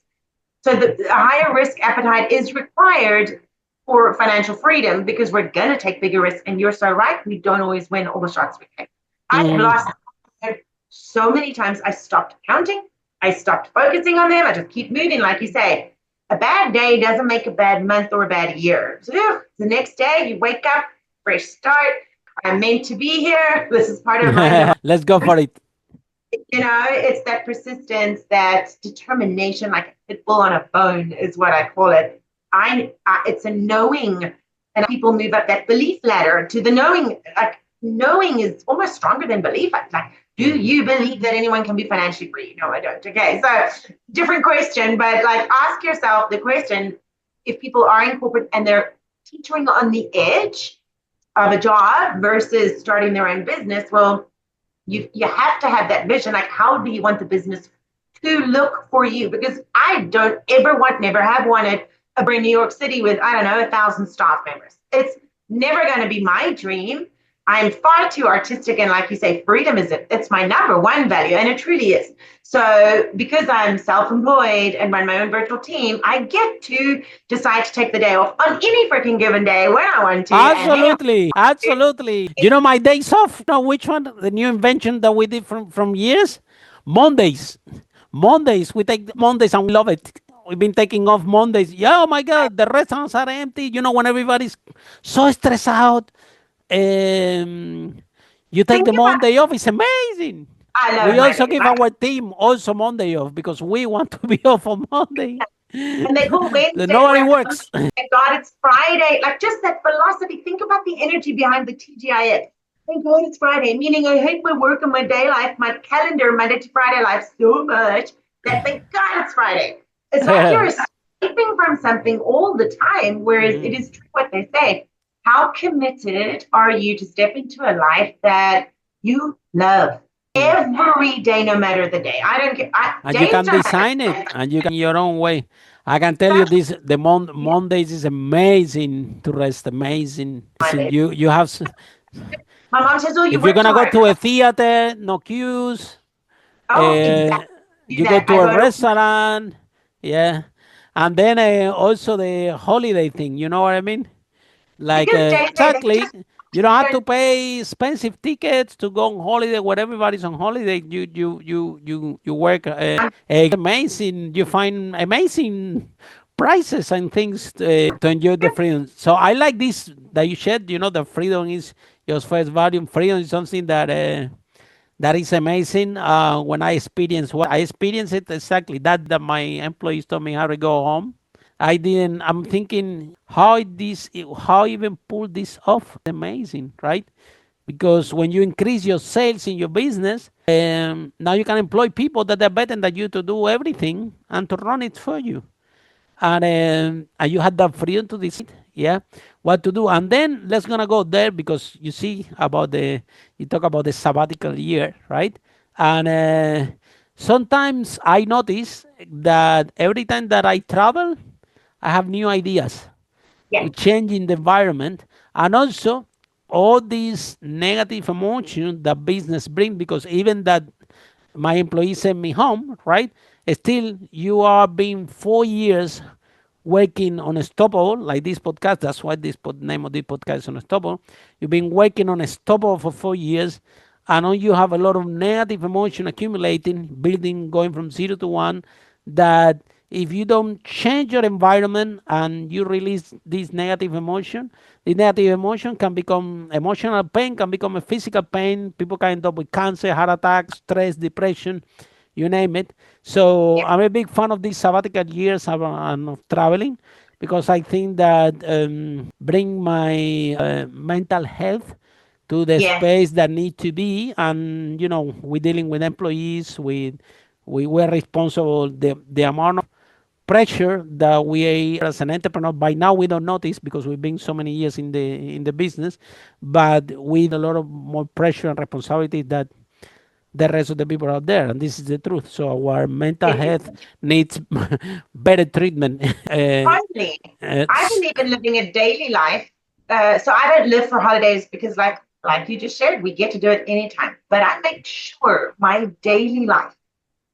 So the higher risk appetite is required for financial freedom because we're going to take bigger risks. And you're so right. We don't always win all the shots we take. I've Mm. lost so many times. I stopped counting. I stopped focusing on them. I just keep moving. Like you say, a bad day doesn't make a bad month or a bad year. So the next day you wake up, fresh start. I'm meant to be here. This is part of my Let's go for it. it's that persistence, that determination, like a pit bull on a bone is what I call it. It's a knowing, and people move up that belief ladder to the knowing. Like knowing is almost stronger than belief. Like Do you believe that anyone can be financially free? No, I don't. Okay, so different question, but like ask yourself the question, if people are in corporate and they're teetering on the edge of a job versus starting their own business, well, you have to have that vision. Like, how do you want the business to look for you? Because I don't ever never have wanted a brand New York City with, I don't know, 1,000 staff members. It's never going to be my dream. I'm far too artistic, and like you say, freedom it's my number one value, and it truly is. So because I'm self-employed and run my own virtual team, I get to decide to take the day off on any freaking given day when I want to. Absolutely, absolutely. You know my days off. You know which one? The new invention that we did from years. Mondays. Mondays. We take Mondays and we love it. We've been taking off Mondays. Yeah, oh my God, the restaurants are empty. You know, when everybody's so stressed out, um, you take Think the about, Monday off. It's amazing. I We love also Monday. give our team also Monday off because we want to be off on Monday. And they call Wednesday Nobody where, works. thank God it's Friday. Like just that philosophy. Think about the energy behind the TGIF. Thank God it's Friday. Meaning I hate my work and my day life, my calendar, Monday to Friday life so much that thank God it's Friday. It's like you're escaping from something all the time, whereas it is true what they say. How committed are you to step into a life that you love every day, no matter the day? I don't care. And you Days can don't matter. design it and you can your own way. I can tell you this: the Mondays is amazing to rest. Amazing. Listen, you have. My mom says, "Oh, you If you're work too gonna go hard." to a theater, no queues. Oh, exactly. Do You go that. to I a go to restaurant, yeah, and then also the holiday thing. You know what I mean? Like because they exactly, just you don't have to don't. pay expensive tickets to go on holiday. Where everybody's on holiday, you work. Amazing. You find amazing prices and things to enjoy the freedom. So I like this that you shared. You know, the freedom is your first value. Freedom is something that. That is amazing. When I experience what I experienced it exactly that my employees told me how to go home. I didn't. I'm thinking how even pull this off. Amazing, right? Because when you increase your sales in your business, now you can employ people that are better than you to do everything and to run it for you, and you had the freedom to decide, yeah, what to do. And then let's gonna go there because you see about the you talk about the sabbatical year, right? And sometimes I notice that every time that I travel, I have new ideas Yeah. with changing the environment, and also all these negative emotions that business bring, because even that my employees send me home, right? Still, you are being 4 years working on Unstoppable, like this podcast. That's why this name of this podcast is Unstoppable. You've been working on Unstoppable for 4 years, and now you have a lot of negative emotion accumulating, building, going from 0 to 1. That if you don't change your environment and you release this negative emotion, the negative emotion can become emotional pain, can become a physical pain. People can end up with cancer, heart attacks, stress, depression, you name it. So I'm a big fan of these sabbatical years and of traveling because I think that bring my mental health to the Yes. space that need to be. And we're dealing with employees. We were responsible the amount of pressure that we as an entrepreneur by now we don't notice because we've been so many years in the business, but with a lot of more pressure and responsibility that the rest of the people out there, and this is the truth. So our mental It health is. needs better treatment. Totally. I've It's been even living a daily life. So I don't live for holidays because like you just shared, we get to do it anytime. But I make sure my daily life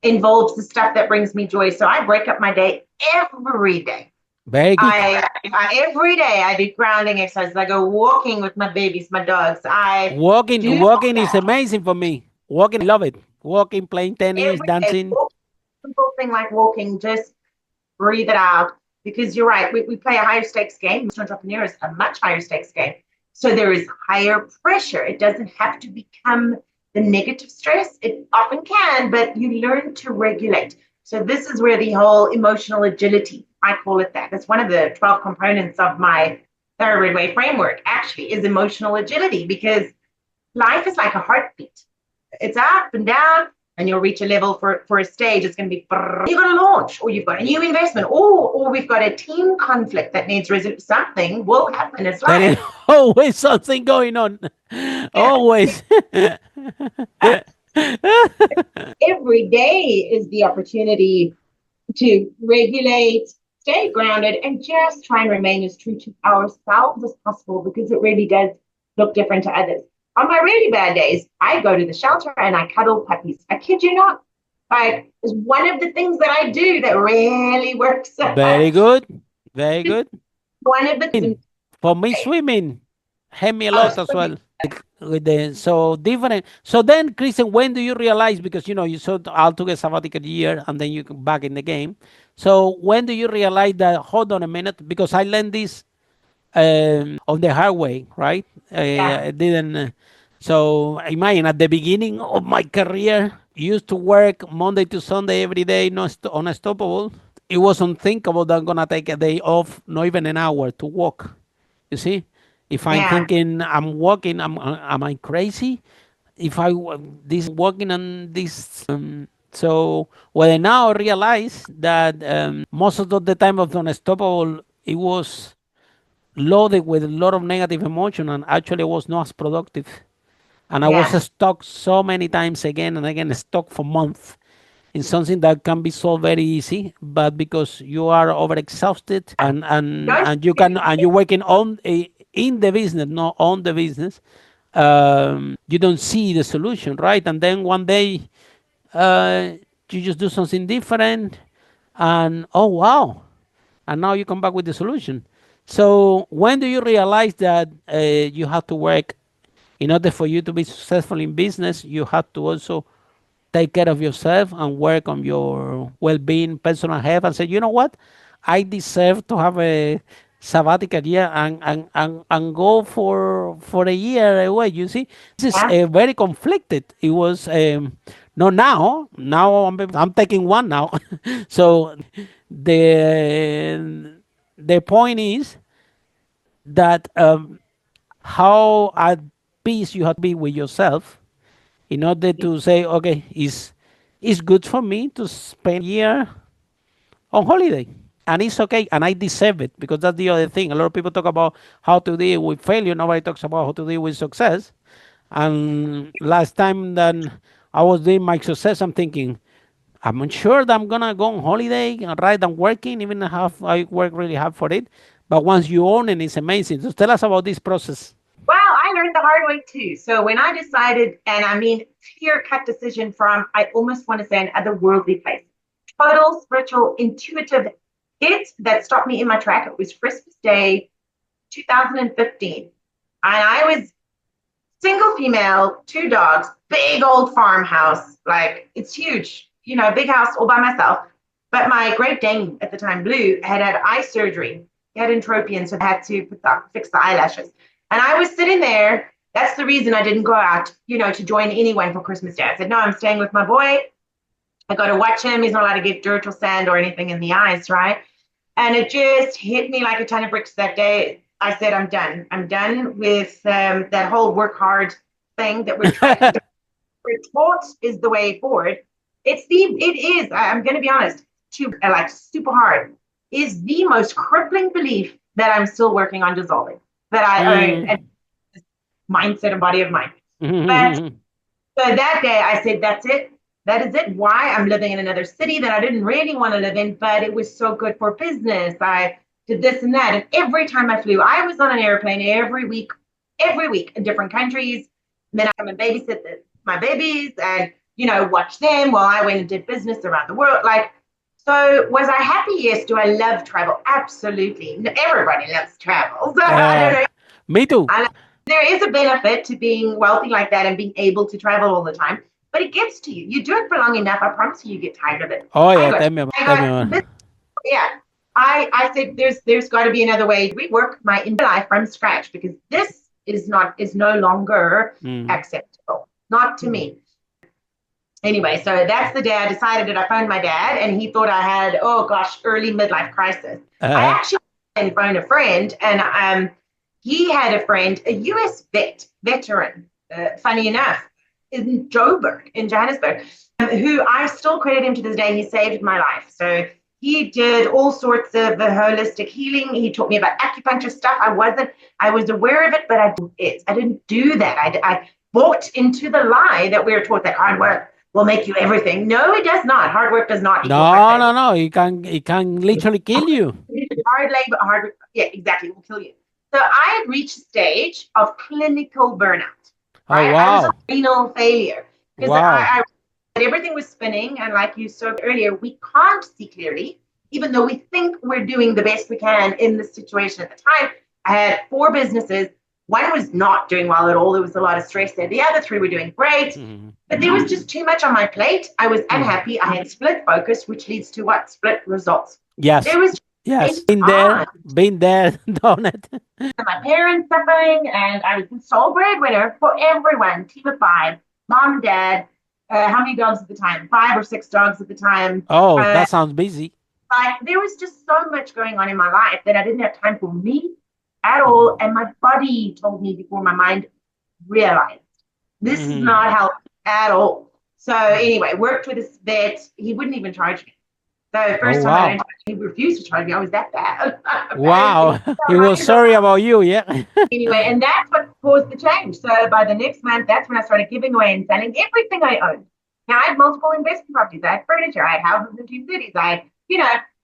involves the stuff that brings me joy. So I break up my day every day. very good. Every day I do grounding exercises. I go walking with my babies, my dogs. I Walking, do walking is amazing for me. Walking, I love it. Walking, playing tennis, every day. dancing. Simple thing like walking, just breathe it out. Because you're right, we play a higher stakes game. Most entrepreneurs, a much higher stakes game. So there is higher pressure. It doesn't have to become the negative stress. It often can, but you learn to regulate. So this is where the whole emotional agility, I call it that. It's one of the 12 components of my Thoroughbred Way framework, actually, is emotional agility, because life is like a heartbeat. It's up and down, and you'll reach a level for a stage. It's going to be you've got a launch, or you've got a new investment, or we've got a team conflict that needs resolution. Something will happen. It's There is life. always something going on. Yeah. Always. Every day is the opportunity to regulate, stay grounded, and just try and remain as true to ourselves as possible, because it really does look different to others. On my really bad days, I go to the shelter and I cuddle puppies. I kid you not. Like, it's one of the things that I do that really works. Very good. Very good. One of the For me, swimming helped me a lot as swimming. well. With the so different. So then, Christian, when do you realize, because you saw all took a sabbatical year and then you come back in the game. So when do you realize that? Hold on a minute, because I learned this on the hard way, right? Yeah, I didn't. So imagine at the beginning of my career, used to work Monday to Sunday every day, no unstoppable. It was unthinkable that I'm gonna take a day off, not even an hour to walk. You see, if I'm yeah, thinking I'm walking, am I crazy? If this walking on this, so well now I realize that most of the time of the unstoppable, it was loaded with a lot of negative emotion, and actually was not as productive. And I was yeah, stuck so many times again and again, stuck for months in something that can be solved very easy, but because you are overexhausted and and don't and you can and you're working on in the business, not on the business, you don't see the solution, right? And then one day, you just do something different, and oh wow, and now you come back with the solution. So when do you realize that you have to work in order for you to be successful in business? You have to also take care of yourself and work on your well-being, personal health, and say, you know what, I deserve to have a sabbatical year and go for a year away. You see, this is yeah, very conflicted. It was no now I'm taking one now. So the point is that how at peace you have to be with yourself in order to say, okay, it's good for me to spend a year on holiday. And it's okay, and I deserve it, because that's the other thing. A lot of people talk about how to deal with failure. Nobody talks about how to deal with success. And last time that I was doing my success, I'm thinking, I'm unsure that I'm gonna go on holiday, right? I'm working, even if I work really hard for it. But once you own it, it's amazing. So tell us about this process. Well, I learned the hard way too. So when I decided, and I mean clear cut decision from, I almost want to say, an otherworldly place, total spiritual, intuitive hit that stopped me in my track. It was Christmas Day, 2015. And I was single female, two dogs, big old farmhouse. Like, it's huge, big house all by myself. But my Great Dane at the time, Blue, had eye surgery. He had entropion, so I had to fix the eyelashes. And I was sitting there. That's the reason I didn't go out, to join anyone for Christmas Day. I said, no, I'm staying with my boy. I got to watch him. He's not allowed to get dirt or sand or anything in the eyes, right? And it just hit me like a ton of bricks that day. I said, I'm done. I'm done with that whole work hard thing that we're trying to we're taught is the way forward. It is, I'm going to be honest, like super hard, is the most crippling belief that I'm still working on dissolving, that I own, and Mm. mindset and body of mind. But so that day I said, that's it. That is it. Why? I'm living in another city that I didn't really want to live in, but it was so good for business. I did this and that. And every time I flew, I was on an airplane every week in different countries. And then I come and babysit my babies and, watch them while I went and did business around the world. Like, so was I happy? Yes. Do I love travel? Absolutely. Everybody loves travel. So I don't know. Me too. There is a benefit to being wealthy like that and being able to travel all the time, but it gets to you. You do it for long enough, I promise you get tired of it. Oh I yeah, got, tell me I got about. this, yeah. I said there's got to be another way to rework my entire life from scratch, because this is no longer Mm. acceptable, not to me. Anyway, so that's the day I decided that I phoned my dad, and he thought I had, oh gosh, early midlife crisis. I Uh, actually phoned a friend, and he had a friend, a US veteran, funny enough, in Joburg, in Johannesburg, who I still credit him to this day. He saved my life. So he did all sorts of holistic healing. He taught me about acupuncture stuff. I was aware of it, but I didn't do that. I bought into the lie that we were taught that hard work will make you everything. No, it does not. Hard work does not equal No, success. no, no. It can literally kill you. Hard labor, yeah, exactly, will kill you. So I had reached a stage of clinical burnout, Oh right? I was a wow, renal failure because wow. everything was spinning. And like you said earlier, we can't see clearly, even though we think we're doing the best we can in this situation at the time. I had 4 businesses. One was not doing well at all. There was a lot of stress there. The other 3 were doing great. Mhm. But there was just too much on my plate. I was Mhm. unhappy. I had split focus, which leads to what? Split results. Yes, There was yes. it's Been on. there, done it. My parents suffering, and I was the sole breadwinner for everyone. Team of 5, mom, dad. How many dogs at the time? 5 or 6 dogs at the time. Oh, Uh, that sounds busy. there was just so much going on in my life that I didn't have time for me at all, Mhm. and my body told me before my mind realized this is Mhm. not healthy at all. So anyway, worked with this vet. He wouldn't even charge me. So Oh first time I wow, went, he refused to charge me. I was that bad, wow. apparently. He was sorry about you, yeah. Anyway, and that's what caused the change. So by the next month, that's when I started giving away and selling everything I owned. Now I had multiple investment properties. I had furniture. I had houses in 2 cities. I had,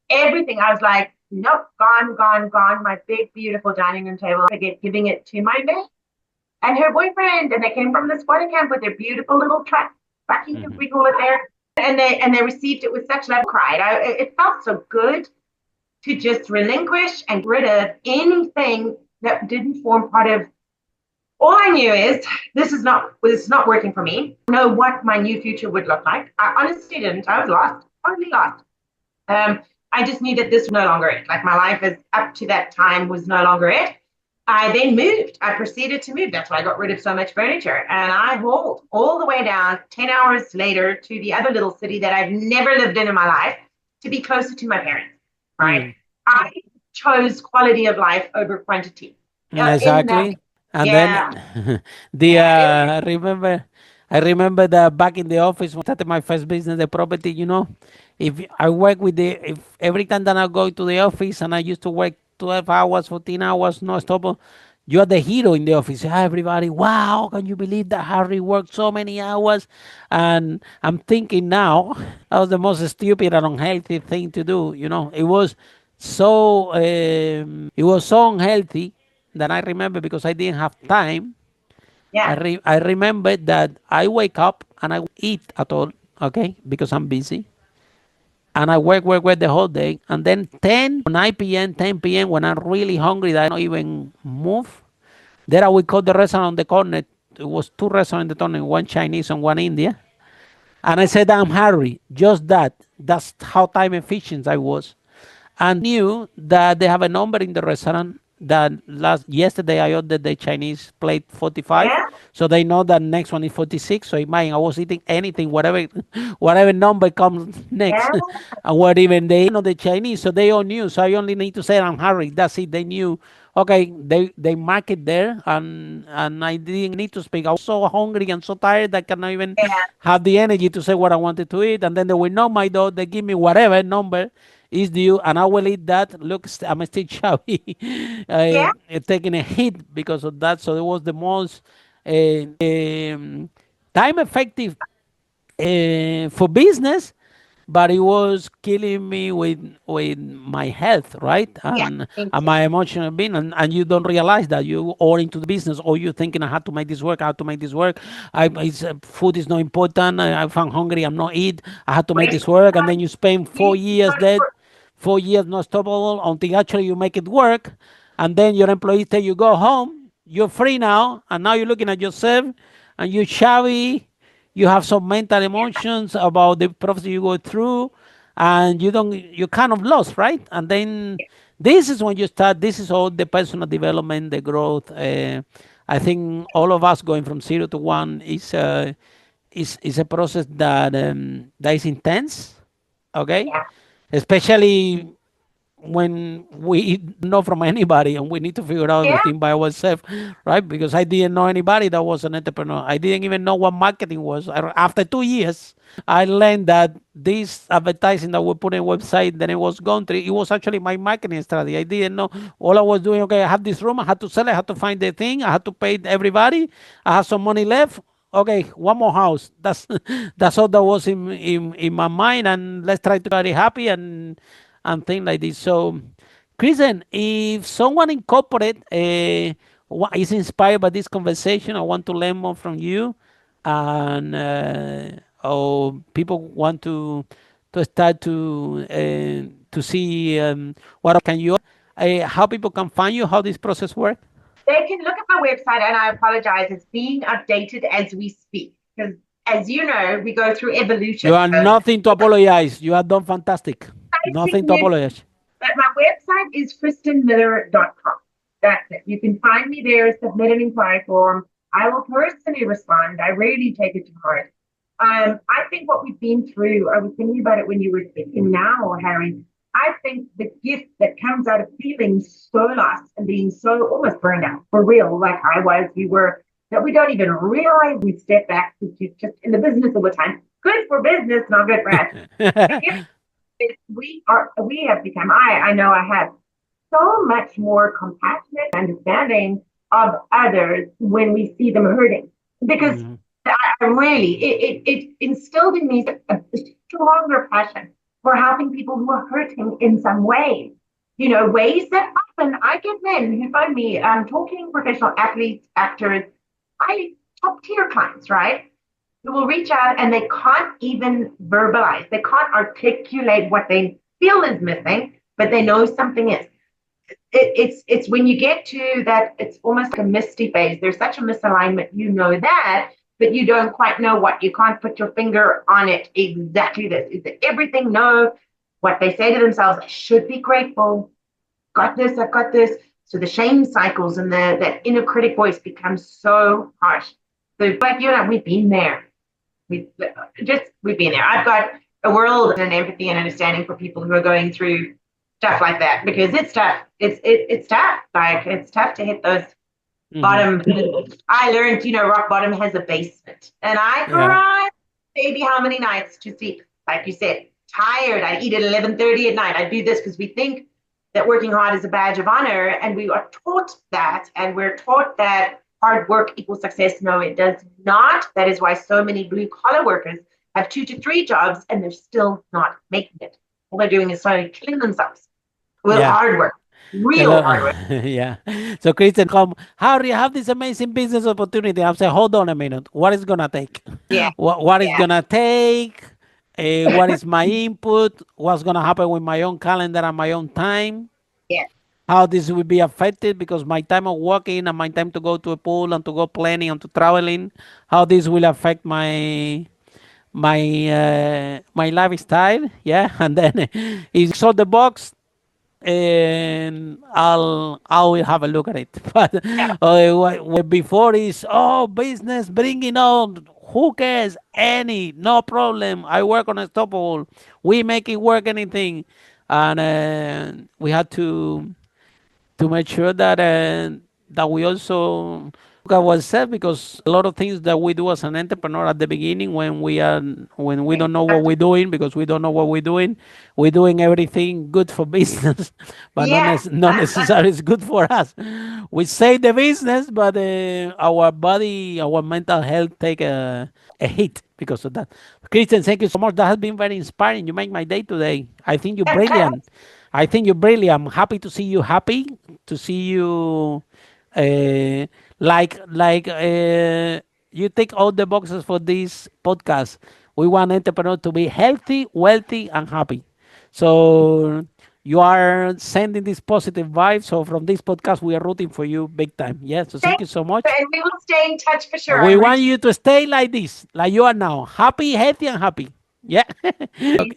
everything. I was like, nope, gone, gone, gone. My big, beautiful dining room table. I get giving it to my mate and her boyfriend, and they came from the squatter camp with their beautiful little truck, bucky, as Mhm. we call it there. And they received it with such love. Cried. It felt so good to just relinquish and get rid of anything that didn't form part of. All I knew is this is not working for me. I know what my new future would look like. I honestly didn't. I was lost, totally lost. Um, I just knew that this was no longer it. Like my life is up to that time was no longer it. I then moved. I proceeded to move. That's why I got rid of so much furniture. And I hauled all the way down 10 hours later to the other little city that I've never lived in my life to be closer to my parents, right? Mm. I chose quality of life over quantity. In that, Exactly. And yeah, then the yeah, I remember that back in the office when I started my first business, the property, if I work with if every time that I go to the office and I used to work 12 hours, 14 hours, no stop, you are the hero in the office. Hi, everybody. Wow, can you believe that Harry worked so many hours? And I'm thinking now, that was the most stupid and unhealthy thing to do. It was so unhealthy that I remember because I didn't have time. I, yeah, re- I remember that I wake up and I eat at all, okay, because I'm busy. And I work the whole day. And then 10 or 9 p.m., 10 p.m., when I'm really hungry, that I don't even move. There I would call the restaurant on the corner. It was 2 restaurants in the corner, one Chinese and one India. And I said, I'm hungry. Just that. That's how time efficient I was. And knew that they have a number in the restaurant that yesterday I ordered the Chinese plate 45, yeah, so they know that next one is 46. So imagine I was eating anything, whatever whatever number comes next, yeah, and what even they know the Chinese, so they all knew. So I only need to say I'm hungry. That's it. They knew. Okay, they mark it there, and I didn't need to speak. I was so hungry and so tired that I cannot even yeah, have the energy to say what I wanted to eat. And then they will knock my door. They give me whatever number is due, and I will eat that. Look, I'm still chubby, yeah, taking a hit because of that. So it was the most time effective for business, but it was killing me with my health, right? yeah. And my emotional being, and you don't realize that you all into the business, or you thinking I have to make this work, I have to make this work. Food is not important. If I'm hungry, I'm not eat. I have to make Waste this work, and then time. you spend 4 years dead, 4 years not stoppable until actually you make it work, and then your employees tell you go home, you're free now, and now you're looking at yourself, and you're shabby, you have some mental emotions about the process you go through, and you're kind of lost, right? And then this is when you start. This is all the personal development, the growth. I think all of us going from 0 to 1 is a process that is intense, okay, Yeah, especially when we don't know from anybody and we need to figure out Yeah. everything by ourselves, right? Because I didn't know anybody that was an entrepreneur. I didn't even know what marketing was. After 2 years, I learned that this advertising that we put in website, then it was gone through. It was actually my marketing strategy. I didn't know. All I was doing, okay, I have this room, I had to sell it, I had to find the thing, I had to pay everybody, I have some money left. Okay, one more house. That's all that was in my mind, and let's try to be happy and things like this. So, Kristen, if someone in corporate is inspired by this conversation, I want to learn more from you, and or people want to start to see what can you, how people can find you, how this process works. They can look at my website, and I apologize, it's being updated as we speak. Because as you know, we go through You evolution. are So nothing to apologize. You have done fantastic. Nothing to basically, apologize. but my website is kristenmiller.com. That's it. You can find me there, submit an inquiry form. I will personally respond. I really take it to heart. I think what we've been through, I was thinking about it when you were speaking now, Harry. I think the gift that comes out of feeling so lost and being so almost burned out for real, like I was, you were, that we don't even realize we step back to just in the business all the time. Good for business, not good for us. The gift we have become, I know I have so much more compassionate understanding of others when we see them hurting. Because Mhm. I really, it instilled in me a stronger passion for helping people who are hurting in some way. You know, ways that often I get men who find me talking professional athletes, actors, I top tier clients, right? Who will reach out and they can't even verbalize, they can't articulate what they feel is missing, but they know something is. It's when you get to that, it's almost like a misty phase. There's such a misalignment, you know that, but you don't quite know what. You can't put your finger on it exactly. This is it everything. No, what they say to themselves, I should be grateful. Got this, I've got this. So the shame cycles and that inner critic voice becomes so harsh. So like you and I, we've been there. We've been there. I've got a world and empathy and understanding for people who are going through stuff like that because it's tough. It's tough. Like it's tough to hit those Mhm. bottom. I learned, rock bottom has a basement, and I Yeah. cried, baby, how many nights to see, like you said, tired. I eat at 11:30 at night. I do this because we think that working hard is a badge of honor, and we are taught that, and we're taught that hard work equals success. No, it does not. That is why so many blue collar workers have 2 to 3 jobs and they're still not making it. All they're doing is slowly killing themselves with Yeah. hard work, real Hello. hard work. Yeah. So Christian come, Harry, I have this amazing business opportunity. I'm saying, hold on a minute. What is gonna take? Yeah, What is yeah, gonna take? What is my input? What's gonna happen with my own calendar and my own time? yeah. How this will be affected because my time of working and my time to go to a pool and to go planning and to traveling, how this will affect my lifestyle. Yeah. And then if so the box, and I will have a look at it. But before is business bringing on. Who cares? Any no problem. I work on Unstoppable. We make it work. Anything, and we had to make sure that we also look at what's said because a lot of things that we do as an entrepreneur at the beginning when we don't know what we're doing because we don't know what we're doing everything good for business but Yeah, not necessarily it's good for us. We save the business but our body, our mental health take a hit because of that. Christian, thank you so much. That has been very inspiring. You make my day today. I think you're brilliant. I think you're brilliant. I'm happy to see you happy, to see you uh, like you take all the boxes for this podcast. We want entrepreneurs to be healthy, wealthy, and happy. So you are sending this positive vibe. So from this podcast, we are rooting for you big time. Yeah. So thank thank you so you. much. And we will stay in touch for sure. We I'm want reaching you to stay like this, like you are now, happy, healthy, and happy. Yeah. out.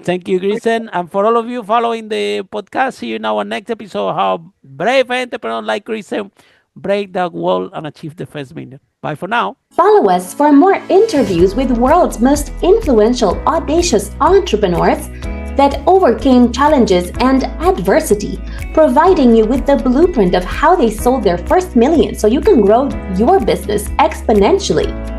Thank you, Kristen. And for all of you following the podcast, see you in our next episode. How brave entrepreneurs like Kristen break the wall and achieve the first million. Bye for now. Follow us for more interviews with world's most influential, audacious entrepreneurs, that overcame challenges and adversity, providing you with the blueprint of how they sold their first million so you can grow your business exponentially.